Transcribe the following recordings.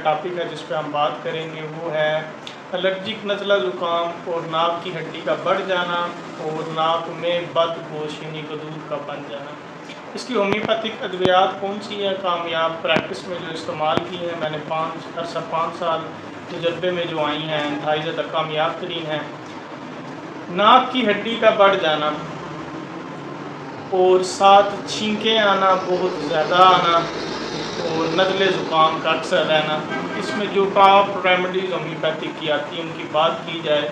Topic है जिस पे हम बात करेंगे वो है एलर्जिक नज़ला ज़ुकाम और नाक की हड्डी का बढ़ जाना और नाक में बदगोश यानी गदूद का बन जाना। इसकी होम्योपैथिक अद्वियात कौन सी है कामयाब प्रैक्टिस में जो इस्तेमाल की हैं, मैंने 5 साल तजर्बे में जो आई हैं, इंतहाई ज़्यादा कामयाब तरीन है। नाक की हड्डी का बढ़ जाना और साथ छींकें आना, बहुत ज़्यादा आना और नज़ले ज़ुकाम का अक्सर रहना। इसमें जो टॉप रेमेडीज़ होम्योपैथिक की आती हैं उनकी बात की जाए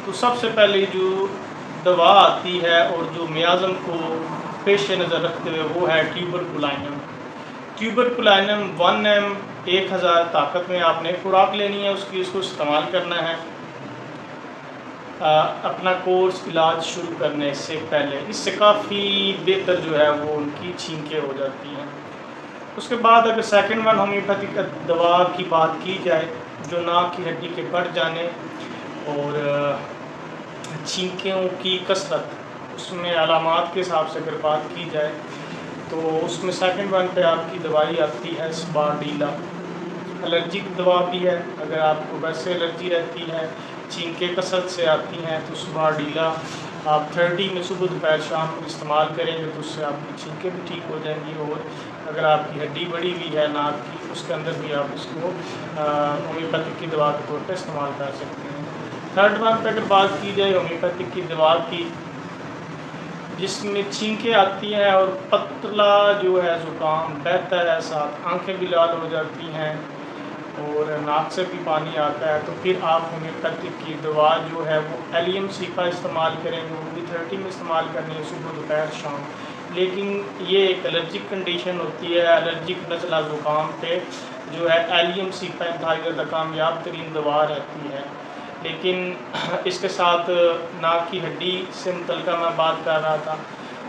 तो सबसे पहले जो दवा आती है और जो मियाज़म को पेश नज़र रखते हुए वो है ट्यूबरकुलाइनम। ट्यूबरकुलाइनम 1 mg 1000 ताकत में आपने खुराक लेनी है, उसको इस्तेमाल करना है अपना कोर्स इलाज शुरू करने से पहले। इससे काफ़ी बेहतर जो है वो उनकी छींकें हो जाती हैं। उसके बाद अगर सेकंड वन होम्योपैथिक दवा की बात की जाए जो नाक की हड्डी के बढ़ जाने और छींकों की कसरत, उसमें अलामात के हिसाब से अगर बात की जाए तो उसमें सेकंड वन पे आपकी दवाई आती है स्पार्डीला। एलर्जिक दवा भी है, अगर आपको वैसे एलर्जी रहती है, छींकें कसरत से आती हैं तो स्पार्डीला आप 30 में सुबह दोपहर शाम इस्तेमाल करेंगे तो उससे आपकी छींकें भी ठीक हो जाएंगी। और अगर आपकी हड्डी बढ़ी हुई है नाक की, उसके अंदर भी आप इसको होम्योपैथिक की दवा के तौर पर इस्तेमाल कर सकते हैं। थर्ड वन पर अगर बात की जाए होम्योपैथिक की दवा की जिसमें छींकें आती हैं और पतला जो है ज़ुकाम बहता है, साथ आंखें भी लाल हो जाती हैं और नाक से भी पानी आता है, तो फिर आप होम्योपैथिक की दवा जो है वो एलियम सी का इस्तेमाल करेंगे। वो भी 30 में इस्तेमाल करनी है सुबह दोपहर शाम। लेकिन ये एक एलर्जिक कंडीशन होती है, एलर्जिक नज़ला ज़ुकाम पे जो है एलियम सी का इंतहाई ज़्यादा कामयाब तरीन दवा रहती है। लेकिन इसके साथ नाक की हड्डी से मुतल्लिक़ मैं बात कर रहा था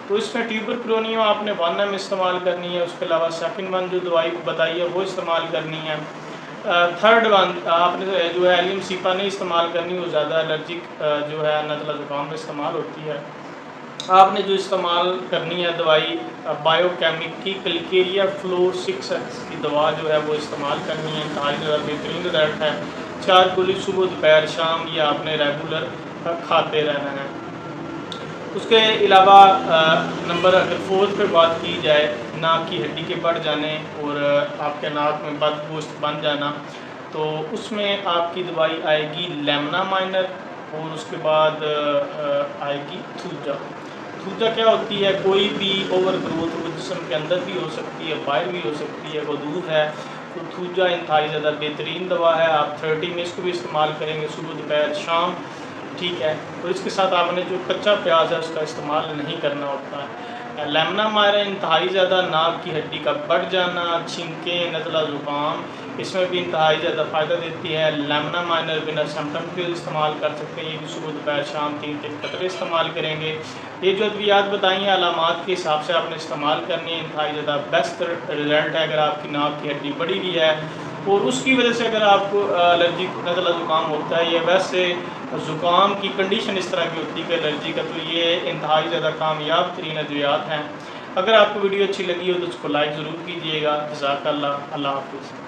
तो इसमें ट्यूबरकुलोनियम आपने 1 mg इस्तेमाल करनी है। उसके अलावा सेकंड वन जो दवाई बताई है वो इस्तेमाल करनी है। थर्ड वन आपने जो है एलियम सीपा नहीं इस्तेमाल करनी, वो ज़्यादा एलर्जिक जो है नज़ला ज़ुकाम में इस्तेमाल होती है। आपने जो इस्तेमाल करनी है दवाई बायोकेमिक की क्लिकेरिया फ्लोर 6x की दवा जो है वो इस्तेमाल करनी है। इंतहाई ज़्यादा बेहतरीन रिजल्ट है। 4 गोली सुबह दोपहर शाम ये आपने रेगुलर खाते रहना है। उसके अलावा नंबर अगर 4 पे बात की जाए नाक की हड्डी के बढ़ जाने और आपके नाक में बदगोश्त बन जाना, तो उसमें आपकी दवाई आएगी लेमनामाइनर और उसके बाद आएगी थूजा। थूजा क्या होती है, कोई भी ओवर ग्रोथ वो जिस्म के अंदर भी हो सकती है, बाहर भी हो सकती है, गदूद है, तो थूजा इंतहाई ज़्यादा बेहतरीन दवा है। आप 30 में इसको भी इस्तेमाल करेंगे सुबह दोपहर शाम, ठीक है। और इसके साथ आपने जो कच्चा प्याज है उसका इस्तेमाल नहीं करना होता है। लेमनामाइनर इंतहाई ज़्यादा नाक की हड्डी का बढ़ जाना, छींकें, नज़ला ज़ुकाम, इसमें भी इंतहाई ज़्यादा फ़ायदा देती है। लेमनामाइनर बिना सिम्पटम के इस्तेमाल कर सकते हैं, ये भी सुबह दोपहर शाम 3 कतरे इस्तेमाल करेंगे। ये जो अद्वियात बताई हैं अलामात के हिसाब से आपने इस्तेमाल करनी है। इंतहाई ज़्यादा बेस्ट रिज़ल्ट है अगर आपकी नाक की हड्डी बढ़ी हुई है और उसकी वजह से अगर आपको एलर्जिक नज़ला ज़ुकाम होता है, या वैसे ज़ुकाम की कंडीशन इस तरह की होती है कि एलर्जी का, तो ये इंतहाई ज़्यादा कामयाब तरीन अद्वियात हैं। अगर आपको वीडियो अच्छी लगी हो तो उसको लाइक ज़रूर कीजिएगा। जज़ाकल्लाह, अल्लाह हाफ़िज़।